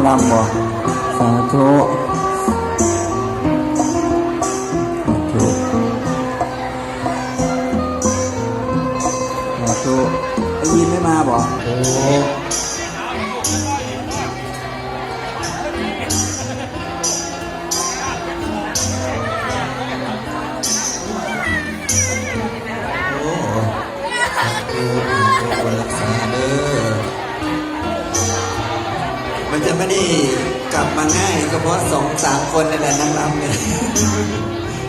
ลำบ่สาธุสาธุไอ้ยินไม่มาบ่โอ้มันจะไม่ได้กลับมาง่ายก็เพราะ2-3 คนนี่แหละนางรำเนี่ย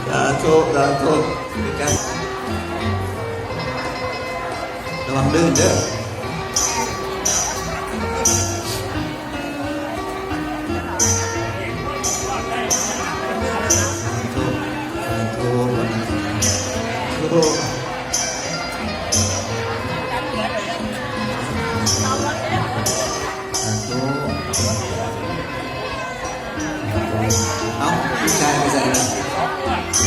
สาธุสาธุกันระวังลื่นเด้อเอาผู้ชายไปใส่นะ